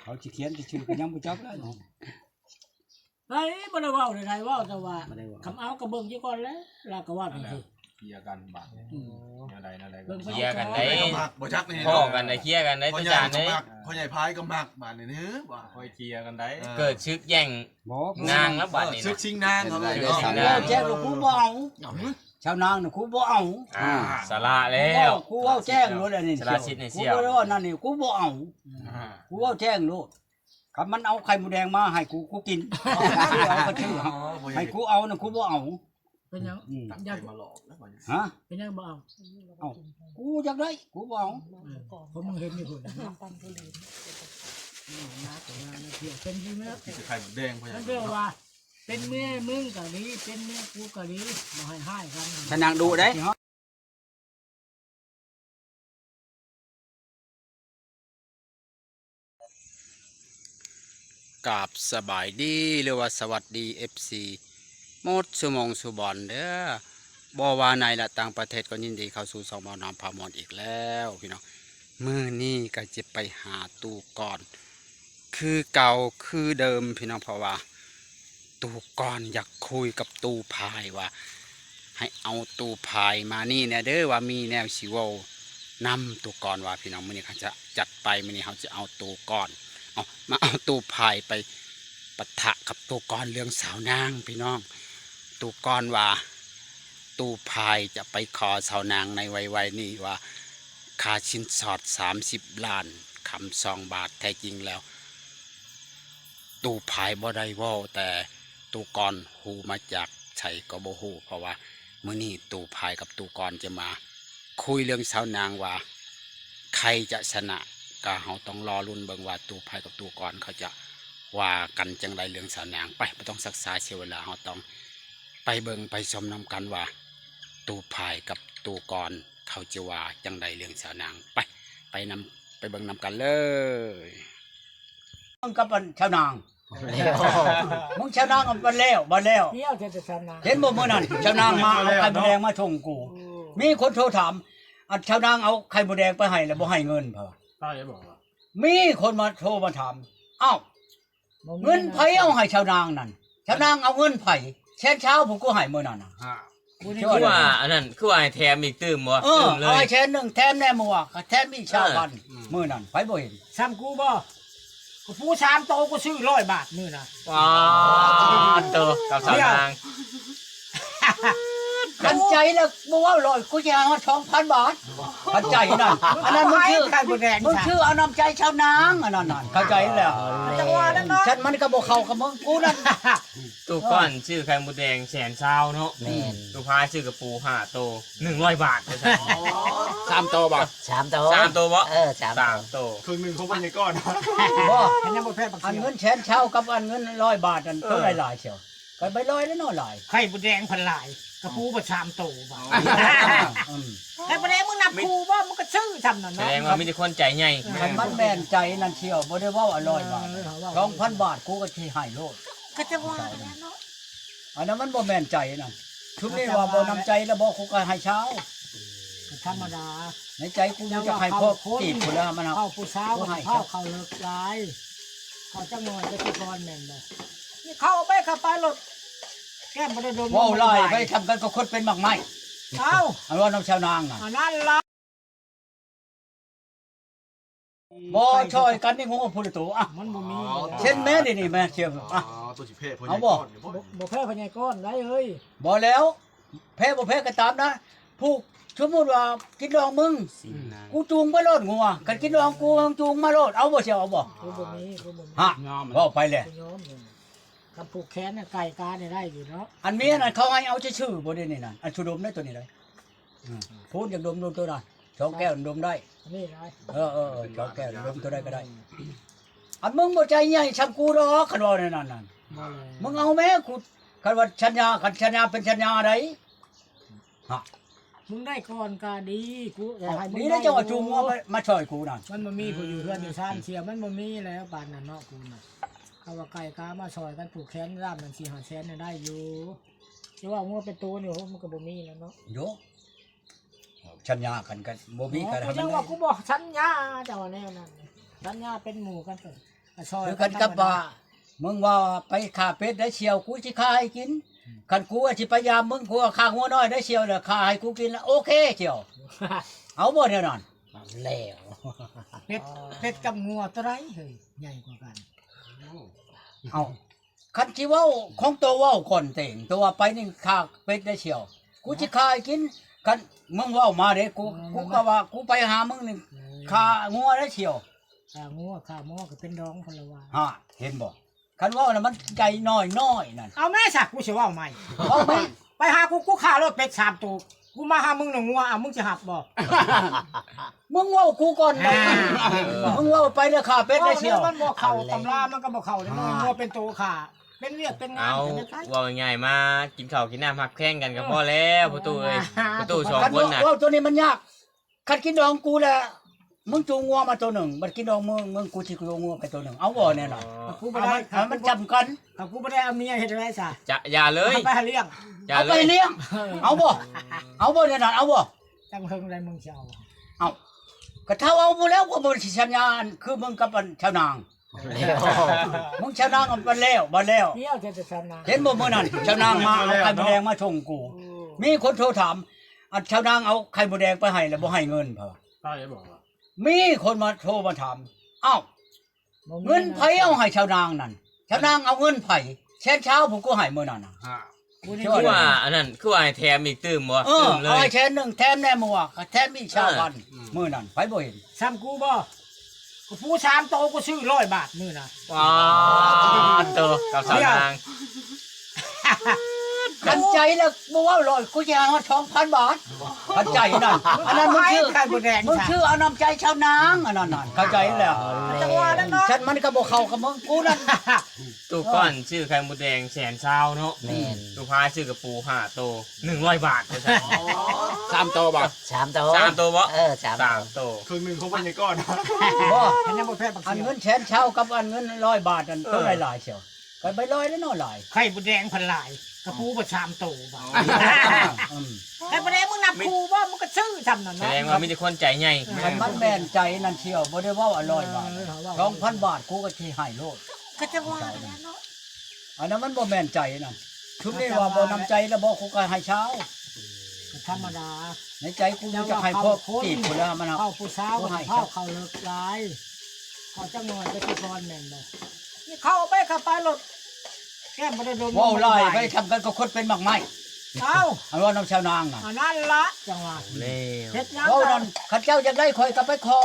เขาสิเขียนชื่อก็ยังบ่จักแล้ว เฮ้ยบ่ได้เว้าได้เว้าแต่ว่าคำเอากระเบิ่งอยู่ก่อนแล้วแล้วก็ว่าไปสิ เคลียร์กันบาดอะไร เคลียร์กันได้ บ่จักนี่ พ่อกันได้เคลียร์กันได้ตัวจานได้ พ่อใหญ่พายก็มักบาดนี่เด้อบ่ ค่อยเคลียร์กันได้ เกิดชึกแย่ง บ่ นางแล้วบัดนี้ ซึกชิงนางเขาเลย แจ้งกูบ่เอาชาวนางน่ะกูบ่เอา สาระแล้ว กูเว้าแจ้งโลดอันนี้ สละชิดในเสี่ยว กูบ่ได้ว่านั่นนี่กูบ่เอากูเว้าแจ้งโลดคันมันเอาไข่หมูแดงมาให้กูกินเอาก็ชื่อให้กูเอาน่ะกูบ่เอา เป็นหยัง อยากมาหลอกแล้วบ่ ฮะ เป็นหยังบ่เอา เอากูจักได้กูบ่เอา ผมเห็นอยู่พุ่นนะเที่ยวเป็นจริงแล้ว ที่ไข่หมูแดงพ่อใหญ่ มันเรียกว่า เป็นเมียมึงก็ดีเป็นเมียกูก็ดีบ่ให้กัน ชนางดูได้กราบสบายดีหรือว่าสวัสดี FC หมดสุมงสุบอนเด้อบ่ว่าในและต่างประเทศก็ยินดีเข้าสู่2 หมอน้ำพามอนอีกแล้วพี่น้องมื้อนี้ก็จะไปหาตู้ก่อน คือเก่าคือเดิมพี่น้องเพราะว่าตู้ก่อนอยากคุยกับตู้พายว่า ให้เอาตู้พายมานี่เนี่ยเด้อว่ามีแนวสิเว้านำตู้ก่อนว่าพี่น้องมื้อนี้เขาจะจัดไปมื้อนี้เขาจะเอาตู้ก่อนมาเอาตู้พายไปปะทะกับตู้ก่อนเรื่องสาวนางพี่น้องตู้ก่อนว่าตู้พายจะไปขอสาวนางในวัยนี้ว่าค่าชิ้นสอด30 ล้านคำ2 บาทแท้จริงแล้วตู้พายบ่ได้เว้าแต่ตู้ก่อนฮู้มาจากไฉก็บ่ฮู้เพราะว่ามื้อนี้ตู้พายกับตู้ก่อนจะมาคุยเรื่องสาวนางว่าใครจะชนะก็เฮาต้องรอลุ้นเบิ่งว่าตู้พายกับตู้ก่อนเขาจะว่ากันจังไดเรื่องสาวนางไปบ่ต้องศึกษาเสียเวลาเฮาต้องไปเบิ่งไปชมนํกันว่าตู้พายกับตู้ก่อนเขาจะว่าจังไดเรื่องสาวนางไปเบิ่งนำกันเลยมึงกับชาวนางมึงชาวนางมันแล้วเที่ยวจะชนะ เห็นบ่มื้อนั้นชาวนางมาเอาไข่มดแดงมาส่งกูมีคนโทรถามชาวนางเอาไข่มดแดงไปให้แล้วบ่ให้เงินเพิ่น ป้าจะบอกว่า มีคนมาโทรมาถามอ้าวเงินไผเอาให้ชาวนางนั่นชาวนางเอาเงินไผแช่เช้าผมก็ให้มื้อนั้นน่ะ คือว่าอันนั้นคือว่าให้แถมอีกตื้มบ่ ตื้ ตื้มเล เอา ย ให้แช่นึงแถมแน่มื้อก็แถมอีกชาวบ้านมื้อนั้นไผบ่เห็น ซ้ำกูบ่กูผู้3โตกูซื้อ100 บาทมื้อน่ะ ว้าเตอกับสาวนาง พันใจแล้วบ่ว่าร้อยกูจะเอา2,000 บาทพันใจนั่นอันนั้นมึงชื่อ ไข่มดแดง มึงชื่อเอาน้ำใจชาวนางอันนั้นน่ะเข้าใจแล้ว จังหวะนั้นเนาะ ฉันมันก็บ่เข้ากับมึงกูนั่น ตู้ก้อนชื่อไข่มดแดงแสนเช้าเนาะตู้พายชื่อกระปู5 โต100 บาทเลยจ้ะ 3 โตบ่ 3 โต 3 โตบ่ 3 โต ครึ่งนึงเขาไปในก้อน บ่ อันยังบ่แพ้ปัก อัน เสีย เงินแสนเช่ากับอันเงิน100 บาทนั่นตัวหลายๆเชียวก็ไป100แล้วน้อยหลาย ไข่มดแดงพันหลายกระปูบ่3โตบ่ อืม ไข่มดแดงมึงนับคูบ่มึงก็ซื้อซ้ำนั่น แส เนาะ ดงว่ามีแต่คนใจใหญ่ คันมันแม่นใจนั่นเชียวบ่ได้เว้าอร่อยบาท2,000 บาทกูก็สิให้โลด ก็จะว่าแล้วเนาะ อันนั้นมันบ่แม่นใจนั่นชุดนี้ว่าบ่นำใจแล้วบ่กูก็ให้เช้า ธรรมดา ในใจกูจะให้พ่อตีบพุ่นแล้วมันเอา เข้าผู้สาวเข้าเลิกหลายเข้าจังหน่อยจะสิก่อนแม่นบ่นี่เข้าไปรถแก้มบ่ได้โดน เว้าหลายไปทำกันกับคนเป็นมากไม้ เอ้า อันว่าน้ำชาวนางน่ะ อันนั้นล่ะ บ่ช่วยกันนี่งงพูดตัวอ่ะ มันบ่มี เช่นแม่นี่แม่เชียวอ่ะ ตัวสิเพ่พ่อใหญ่ก้อน บ่แพ้พญายก้อนได้เฮ้ย บ่แล้วแพ้บ่แพ้ก็ตามนะผู้สมมุติว่ากินดองมึงกูจูงไปโลดงัวกันกินดองกูจูงมาโลดเอาบ่เชียวเอาบ่ กูบ่มี ฮะว่าไปแหละ กูยอมกับผูกแขนน่ะไก่กาเนี่ยได้อยู่เนาะ อันเมียนั่นเขาให้เอาชื่อบ่ได้นี่นั่นอันชุดมได้ตัวนี้เลยพูดอยากดมตัวนั้น2 แก้วดมได้ นี่ได้ 2 แก้วดมตัวได้ก็ได้อันมึงบ่ใจใหญ่ชำกูดอกคันว่านั่น บ่เลย มึงเอาแม่กูคันว่าชัญญาคันชัญญาเป็นชัญญาใดฮะ มึงได้ก่อนก็ดีกูอยากให้มึง นี่ได้จังหวะจูงงัวมาช่วยกูนั่น มันบ่มีผู้อยู่เพื่อนอยู่ซ่านเชียมันบ่มีแล้วปานนั้นเนาะกูน่ะเขาว่าไก่กามาซอยกันผูกแขนร่ามนั่นสิหาแสนได้อยู่แต่ว่างัวเป็นตัวนี่มันก็บ่มีแล้วเนาะ โยชัญญากันบ่มีกัน กูจังว่ากูบอกสัญญาเจ้าแนวนั้นสัญญาเป็นหมู่กันเถอะ ซอย คือกันกับว่ามึงว่าไปฆ่าเป็ดได้เชียวกูสิฆ่าให้กินคันกูว่าสิพยายามมึงกูฆ่างัวน้อยได้เชียวเด้อฆ่าให้กูกินแล้วโอเคเชียวเอาบ่แน่นอนแล้ว เป็ดกับงัวตัวไรเฮ้ยใหญ่กว่ากัน เอาคันสิเว้าของตัวเว้าก่อนเต่งตัวไปนี่ฆ่าเป็ดได้เชียวกูสิฆ่าให้กินคันมึงเว้ามาเด้กูก็ว่ากูไปหามึงนี่ฆ่างัวได้เชียว ขางัวขาหม้อก็เป็นดองคนละว่า ฮะเห็นบ่คันเว้าน่ะมันใจน้อยๆนั่น เอาแม่สักกูสิเว่าใหม่ เว้าไหม ไปหากูฆ่ารถเป็ด3ตัวกูมาหามึงหนึ่งงัวมึงจะหับบ่ มึงเว้ากูก่อนได้มึงเว้าไปแล้วฆ่าเป็ดได้เชียว มันบ่เข้าตำรามันก็บ่เข้าเลยมันงัวเป็นตัวขาเป็นเรียกเป็นงาน เอา เป็นอะไร ว่าง่ายๆมากินข้าวกินน้ำหักแข้งกันก็พอแล้วประตูเอ้ยประตูสอง คัน คนน่ะ เว้าตัวนี้มันยากคันกินดองกูแหละมึงจูงงัวมาตัวหนึ่งมันกินดองมึงกูสิจูงงัวไปตัวหนึ่งเอาบ่แน่นอน กูบ่ได้ เอามันจำกัน ถ้ากูบ่ได้เอาเมียเฮ็ดอะไรซะ จะอย่าเลย เอาไปหาเลี้ยง อย่า เอา เล ไป ย เลี้ยงเอาบ่เอาบ่แน่นอนเอาบ่ จังเฮิงอะไรมึงสิเอา เอาก็เท่าเอาบ่แล้วก็บ่สิสัญญาณคือมึงกับชาวนางมึงชาวนางเอาไปแล้วบ่แล้ว เที่ยวจะชนะ เห็นบ่มื้อนั้นชาวนางมาเอาไข่มดแดงมาส่งกู มีคนโทรถามอันชาวนางเอาไข่มดแดงไปให้แล้วบ่ให้เงินเพิ่น ใช่บอกว่า มีคนมาโทรมาถามอ้าวเงินไผเอาให้ชาวนางนั่นชาวนางเอาเงินไผแช่เช้าผมก็ให้มื้อนั้นน่ะ คือว่าอันนั้นคือว่าให้แถมอีกตื้มบ่ เออ ตื้มเล เอา ย ให้แช่นึงแถมแน่หมู่อ่ะแถมอีกชาวพันมื้อนั้นไผบ่เห็น ซ้ำกูบ่กูผู้3โตกูซื้อ100 บาทมื้อน่ะ ว้าวเตอกับสาวนาง คันใจแล้วบ่ว่าร้อยกูจะเอา2,000 บาทคันใจนั่นอันนั้นมึงชื่อ ไข่บ่แดง มึงชื่อเอาน้ำใจชาวนางอันนั้นน่ะเข้าใจแล้ว จังหวะนั้นเนาะ ฉันมันก็บ่เข้ากับมึงกูนั่น ตู้ก้อนชื่อไข่มดแดงแสนเช้าเนาะ แม่น ตู้พายชื่อกระปู5โต100 บาทเลยจ้ะ 3โตบ่ 3โต 3โตบ่ 3 โต ครึ่งหนึ่งเขาไปในก้อน บ่ อันนั้นบ่แพ้ปัก อัน เสีย เงินแสนเช่ากับอันเงิน100 บาทนั่นตัวหลายๆเชียวก็ใบร้อยแล้วน้อยหลาย ไข่บ่แดงพันหลายกระปูบ่3โตบ่ อืม ไข่บ่แดงมึงนับคูบ่มึงก็ซื้อซ้ำนั่น แส เนาะ ดงว่ามีแต่คนใจใหญ่ คันมันแม่นใจนั่นเชียวบ่ได้เว้าอร่อยบาท2,000 บาทกูก็สิให้โลด ก็จังหวะนั้นเนาะ อันนั้นมันบ่แม่นใจนั่นชุดนี้ว่าบ่นำใจแล้วบ่กูก็ให้เช้า ก็ธรรมดา ในใจกูจะให้พ่อจีบกูแล้วมันเอา เข้าผู้สาว บ่ให้ เข้าเขาเลิกหลายเขาจังหน่อยไปที่พรแม่นบ่นี่เข้าไปเข้าไปรถแก้มบ่ได้โดน เว้าลายไปทำกันก็คนเป็นมากไม้ เอ้า อันว่าน้ำชาวนางน่ะ อันนั้นละจังหวะ แล้ว เฮ็ดหยัง เว้า กั นั่ น นข้าเจ้าอยากได้ข่อยก็ไปขอ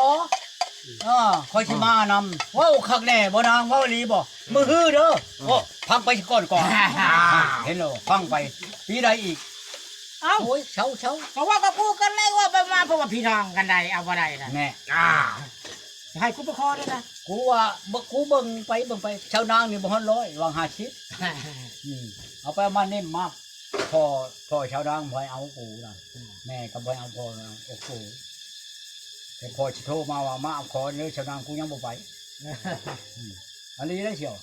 ข่อยสิมานำเว้าคักแน่บ่นางเว้าอีหลีบ่มือฮือเด้อโอ้ฟังไปก่อนเห็นแล้วฟังไปปีใดอีก เอ้า โอ้ยเช้า เพราะว่ากับกูกันเลยว่าไปมาเพราะว่าพี่น้องกันได้เอาบ่ได้นะ แน่ ให้กูไปขอด้วยนะ กูว่ากูเบิ่งไปชาวนางนี่บ่ฮอด100วาง50เอาไปเอามานิ่มมากพ่อชาวนางบ่ให้เอากูน่ะแม่ก็บ่ให้เอาพ่อนะโอ้โหแต่พ่อสิโทรมาว่ามาเอาขอเด้อชาวนางกูยังบ่ไปอันนี้ได้เชียว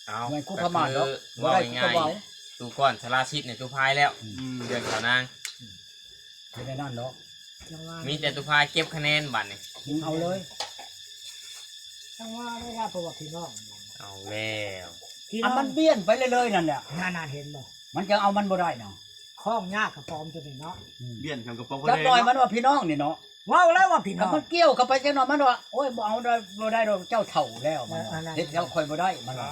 เอา เหมือนกูขมาดหรอกบ่ ว่า ได้กู ง่า ก็ ย เว้า ๆตู้ก้อนสลาชิดเนี่ยตู้พายแล้วเดือนสาวนาง ไม่ได้นั่นหรอก จังหวะ มีแต่ตู้พายเก็บคะแนนบัตรนี่ มึงเอาเลย จังหวะได้ว่าเพราะว่าพี่น้อง เอาแล้ว พี่น้ อั อน ง มันเบี้ยนไปเลยๆนั่นแหละ นานๆเห็นบ่ มันจะเอามันบ่ได้เนาะ ข้องยากกับปลอมตัวนี้เนาะ เบี้ยนทำกระป๋อง จับหน่อยมันว่าพี่น้องนี่เนาะ ว้าวแล้วว่าพี่น้ ถ้า อง มันเกี่ยวเข้าไปจังหน่อยมันว่าโอ้ยบ่เอาได้บ่ได้ดอกเจ้าเฒ่าแล้วมันว่าเฮ็ดแล้วค่อยบ่ได้มันว่า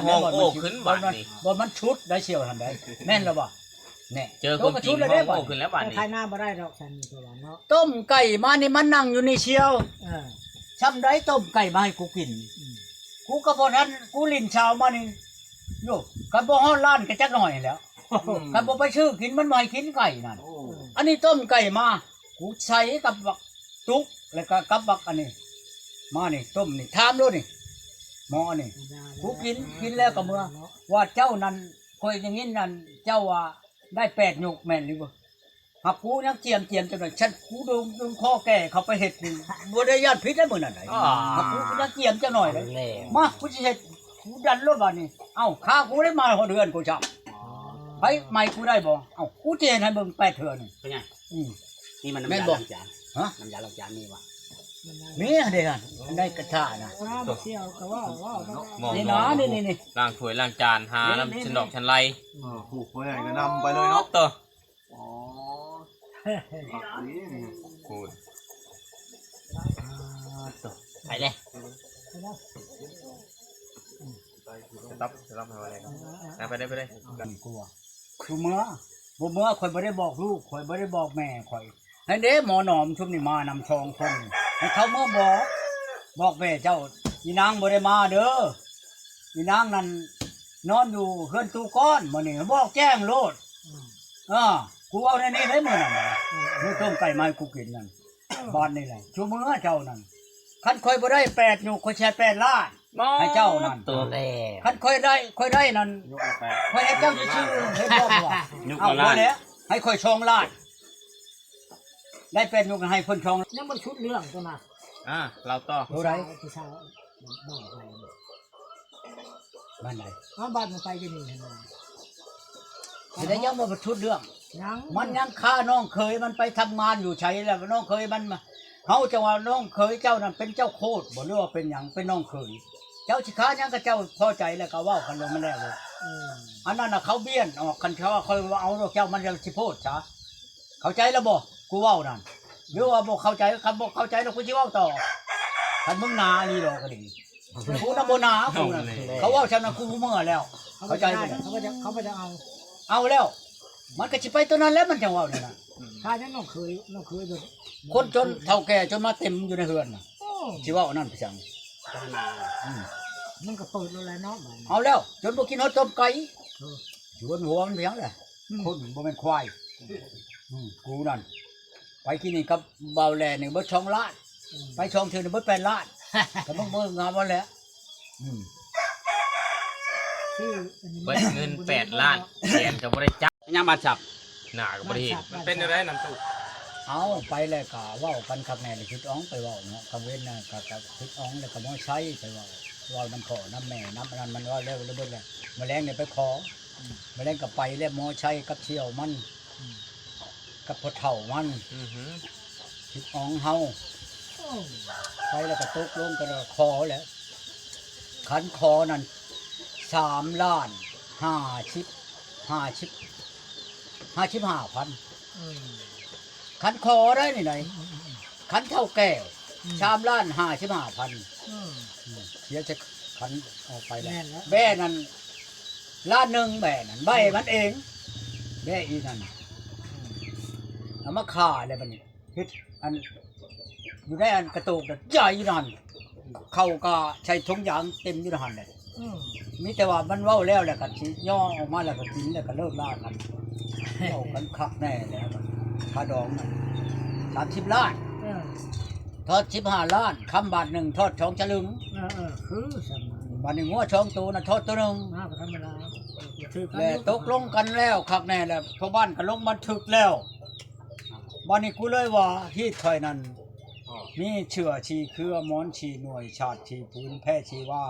ห้องโอ้ขึ้นบัตรนี่ บ่มันชุดได้เชียวหั่นได้แม่นแล้วบ่แน่ เจอคนจริง เลย ห้ ได้ อง บ่ โอ้ขึ้นแล้วบัตร แต่ นี่ ใครหน้าบ่ได้ดอกฉันนี่ตัวเนาะ ต้มไก่มานี่มันนั่งอยู่นี่เชียว เออ ช้ำได้ต้มไก่มาให้กูกินกูก็บ่ทันกูลิ้นชาวมานี่โยก็บ่ฮอดร้านก็จักหน่อยแหล้วก็บ่ไปซื้อกินมันบ่ให้กินไก่นั่น อันนี้ต้มไก่มากูใช้กับบักตุกแล้วก็กับบักอันนี้มานี่ต้มนี่ทามด้วยนี่หม้อนี่กูกินแล้วก็เมื่อว่าเจ้านั้นคอยอย่างนี้นั่นเจ้าว่าได้8 ยกแม่นหรือบ่หักกูยังเจียมจังได๋ฉันกูดึงข้อแก่เขาไปเฮ็ดนี่บ่ได้ญาติพิษได้มื้อนั้นไหนหักกูยังเจียมจังหน่อยเลย แล้ว มากูสิเฮ็ดกูดันรถบัดนี้เอ้าข้ากูได้มาหอเดือนกูจับไปไม่กูได้บ่เอ้ากูสิเฮ็ดให้เบิ่ง8 เทื่อนี่ เป็นไง อืม นี่มัน แม่ น้ำ น ยา บอก ล้างจาน ฮะ น้ำยาล้างจานนี่วะ บ มีเด้อได้กระทะนะ น้ำเชี่ยวก็ว่า มอง นี่นะนี่ ล้างถ้วยล้างจานหาน้ำฉันดอกฉันไร ผูกไว้ไหนก็นำไปเลยเนาะ ตัว อ๋อนี่ กูด ไปเลย รับมาอะไรครับไปได้ กันกลัวคือเมื่อข่อยบ่ได้บอกลูกข่อยบ่ได้บอกแม่ข่อยให้เด้หมอหนอมชุมนี่มานำชองคนให้เขาเมื่อบอกแม่เจ้าอีนางบ่ได้มาเด้ออีนางนั่นนอนอยู่เฮือนตู้ก้อนมื้อนี้บอกแจ้งโลดกูเอาในนี้ได้มื้อนั้นมื้อต้มไก่ไม้กูกินนั่นบ้านนี่แหละชุมื้อเจ้านั่นคันข่อยบ่ได้8อยู่ข่อยแช่8ล้านให้เจ้านั่น ตัวแรก คันค่อยได้นั่น ยกมาแปะ ค่อยให้เจ้าชื่อให้บอกว่า ยุค เอา ละ บ่ ล้าน แล้วให้ค่อยชองลาดได้เป็นอยู่กันให้เพิ่นชอง ยังมันชุดเรื่องตัวน่ะ เราต่อ เท่าไร ผู้ชายบ้านไป บ้านไหน บ้านมันไปกันนี่เห็นไหม สิได้ยังบ่ชุดเรื่อง ยัง มันยังฆ่าน้องเคยมันไปทำงานอยู่ไสแล้วน้องเคยมันมาเฮาจะว่าน้องเคยเจ้านั่นเป็นเจ้าโคตรบ่รู้ว่าเป็นหยังเป็นน้องเคยเจ้าสิค้ายังกับเจ้าพอใจแล้วก็เว้ากันลงมาแล้วเลยอันนั้นน่ะเขาเบี้ยนออกกันเขาว่าค่อยว่าเอาดอกเจ้ามันจะสิโพดซะเข้าใจแล้วบ่กูเว้านั่นหรือว่าบ่เข้าใจคำบ่เข้าใจแล้วกูสิเว้าต่อคันมึงนานี่ดอกก็ดีกูน่ะบ่นากูน่ะเขาเว้าฉันน่ะกูเมื่อแล้วเข้าใจบ่ เขาก็จะเอา เอาแล้ว มันก็สิไปตัวนั้นแล้วมันจังเว้านี่น่ะ ถ้ายังน้องเคยแบบ คนจนเฒ่าแก่จนมาเต็มอยู่ในเฮือนน่ะสิเว้านั่นไปจัง มันก็เปิดแล้วเนาะ เอาแล้วจนบ่กินฮอดต้มไก่ชวนหัวมันเพียงแหละคนบ่แม่นควายกูนั่นไปกินนี่กับเบาแลนี่เบิด2ล้านไปช่องเทื่อนี่เบิด8ล้านก็มึงเบิ่งงามว่าแหละ เบิดเงิน8 ล้านแสนก็บ่ได้จับ ยังมาจับ หน้าก็บ่ได้เห็นมันเป็นอะไรน้ำตู้ เอาไปแล้วก็เว้ากันคักแน่เลยคิดอ้องไปเว้าเนาะกังเว้นน่ะกับคิดอ้องแล้วก็บ่ใช้ไปเว้าน้ำพ่อน้ำแม่น้ำอันนั้นมันว่าแล้วเบิดแล้วแมลงเนี่ยไปขอแมลงก็ไปแล้วหมอใช้กับเชี่ยวมันกับพ่อเฒ่ามันคิดอ้องเฮาไปแล้วก็ตกลงกันคอแล้วขันคอนั่น3ล้าน55,000ขันคอได้นี่ไหนขันเท่าแก้ว3ล้าน55,000เสียจะขันออกไปแล้วแบ่นั่นล้านหนึ่งแบ่นั่นใบมันเองแบ่อีนั่นเอามาฆ่าเลยบัดนี้เฮ็ดอันอยู่ในอันกระโตกใหญ่นั่นเข้าก็ใช้ถุงยางเต็มอยู่ในหันเลยมีแต่ว่ามันเว้าแล้วแหละก็สิย่อออกมาแล้วก็กินแล้วก็เลิกล่ากันเว้ากันคักแน่แล้วค่าดองนั่น30ล้านทอด15ล้านคำบาทหนึ่งทอดช่องฉลึง คือสม บาทหนึ่งหัวช่องตัวนะทอดตัวหนึ่ง มากธรรมดา แล้วตกลงกันแล้วคักแน่แล้วพ่อบ้านก็ลงบันทึกแล้วบัดนี้กูเลยว่าที่ถอยนั้นมีเชื่อชีเครือม้อนชีหน่วยชาติชีพื้นแพ้ชีว่า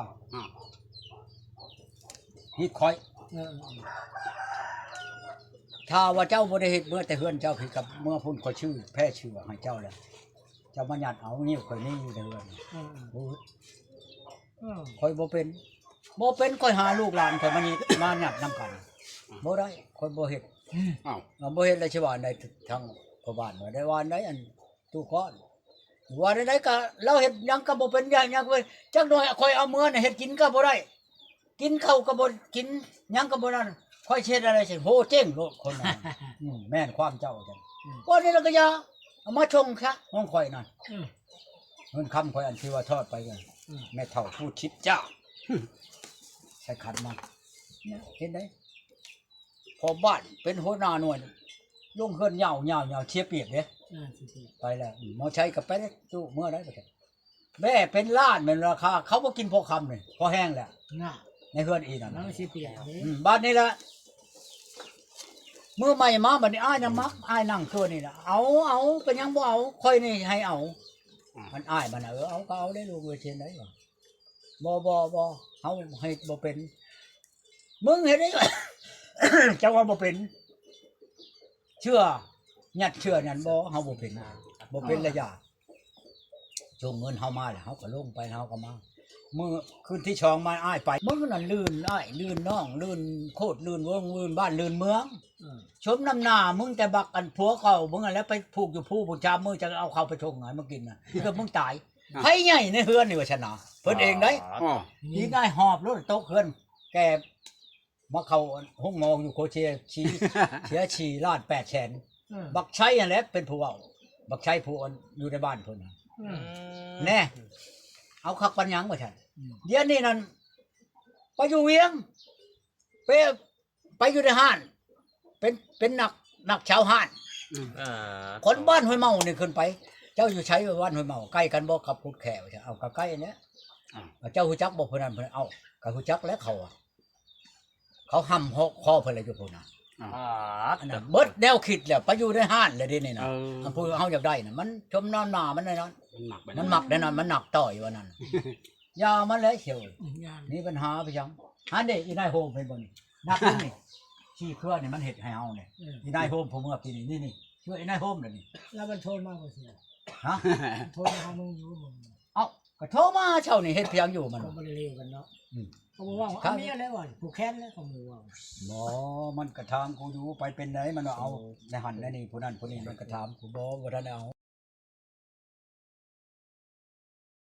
ฮิตคอยถ้าว่าเจ้าบ่ได้เฮ็ดเมื่อแต่เฮือนเจ้าคือกับเมื่อพุ่นก็ชื่อแพ้ชื่อให้เจ้าแล้วเจ้ามาหยัดเอานิ้วข่อยนี่อยู่ในเฮือนข่อยบ่เป็นข่อยหาลูกหลานข่อยมานี่มาหยัดนำกันบ่ได้ข่อยบ่เฮ็ด อ้าว บ่เฮ็ดแล้วสิว่าได้ทางพ่อบ้านว่าได้ว่าได้อันตู้ก้อนว่าได้ก็เราเฮ็ดหยังก็บ่เป็นอย่างเว้ยจักหน่อยข่อยเอามื้อน่ะเฮ็ดกินก็บ่ได้กินข้าวก็บ่กินหยังก็บ่นั่นค่อยเช็ดอะไรสิโหเจ๊งโลดคนนั้นแม่นความเจ้าจังบ่นี่แล้วก็อย่าเอามาชงซะห้องข่อยนั่นเงินคำข่อยอันที่ว่าทอดไปกันแม่เฒ่าพูดชิดจ้าใส่ขันมาเนี่ยเห็นได้พอบ้านเป็นหัวหน้าหน่วยลงเฮือนเหยาเชียเปียกเด้ไปแล้วหมอใช้กับไปได้ตู้เมื่อได้บ่แม่เป็นล้านเป็นราคาเขาบ่กินพอคำนี่พอแห้งแล้วในเฮือนอีนั่น น้ำสีเปียก บ้านนี้ละมือใหม่มาบัดนี้อ้ายน้ำมักอ้ายนั่งตัวนี่ละเอาเป็นยังบ่เอาค่อยนี่ให้เอามันอ้ายมันเอาก็เอาได้ลูกเวเช่นได้บ่เฮาให้บ่เป็นมึงเฮ็ดได้ เจ้าว่าบ่เป็นเชื่อยัดเชื่อนั่นบ่เฮาบ่เป็นระยะ จงเงินเฮามาแล้วเฮาก็ลงไปเฮาก็มามื้อคืนที่ชองมาอ้ายไปมึงนั่นลื่นอ้ายลื่นน้องลื่นโคตรลื่นเวิงลื่นบ้านลื่นเมืองชมน้ำหน้ามึงแต่บักอันผัวเขามึงอันแล้วไปผูกอยู่ผู้ชามมึงจะเอาเขาไปชงไงมากินน่ะคือมึงตายไผใหญ่ในเฮือนนี่ว่าชนะเพิ่นเองได้ อ๋อ นี่ได้หอบรถโต๊ะเฮือนแกมาเข้าห้องมองอยู่โคเชียชีเสียชีลาด800,000บักชัยนั่นแหละเป็นผู้เอาบักชัยผู้อยู่ในบ้านเพิ่นน่ะแน่เอาคักปัญญังว่าซั่นเดี๋ยวนี้นั่นไปอยู่เวียงไปอยู่ในห้านเป็นนักชาวห้าน คนบ้านห้วยเมานี่ขึ้นไป เจ้าอยู่ใช้บ้านห้วยเมาใกล้กันบ่กับพุทธแขวใช่เอากับใกล้อันเนี้ยเจ้าฮู้จักบ่เพิ่นนั่นเพิ่นเอากับฮู้จักแล้วเขาห้ำหอกคอเพิ่นเลยอยู่พุ่นน่ะอันนั้นเบิดแนวคิดแล้วไปอยู่ในห้านเลยเดินี่น่ะอันผู้เฮาอยากได้น่ะมันชมน้ำหน้ามันแน่นอน มันหมักไป มันหมักแน่นอนมันหนักต่อยว่านั่นยามันเลยเขียวนี่ปัญหาไปจังอันนี้อีนายโฮมเป็นบ่นี่นักนี่ขี้เครือนี่มันเฮ็ดให้เฮาเนี่ยอีนายโฮมผมเมื่อกี้นี่ช่วยอีนายโฮมเด้อนี่ แล้วมันโทนมากกว่าเสีย ฮะ โทนมามึงอยู่มึง เอ้าก็โทรมาเช้านี่เฮ็ดเพียงอยู่มัน เขาบ่ได้เร็วกันเนาะเขาบอกว่าเอาเมียแล้วว่ะผูกแขนแล้วเขาบอกว่า บ่มันก็ถามกูอยู่ไปเป็นไดมันว่าเอาในหันในนี่ผู้นั้นผู้นี้มันก็ถามกูบ่ว่าท่านเอา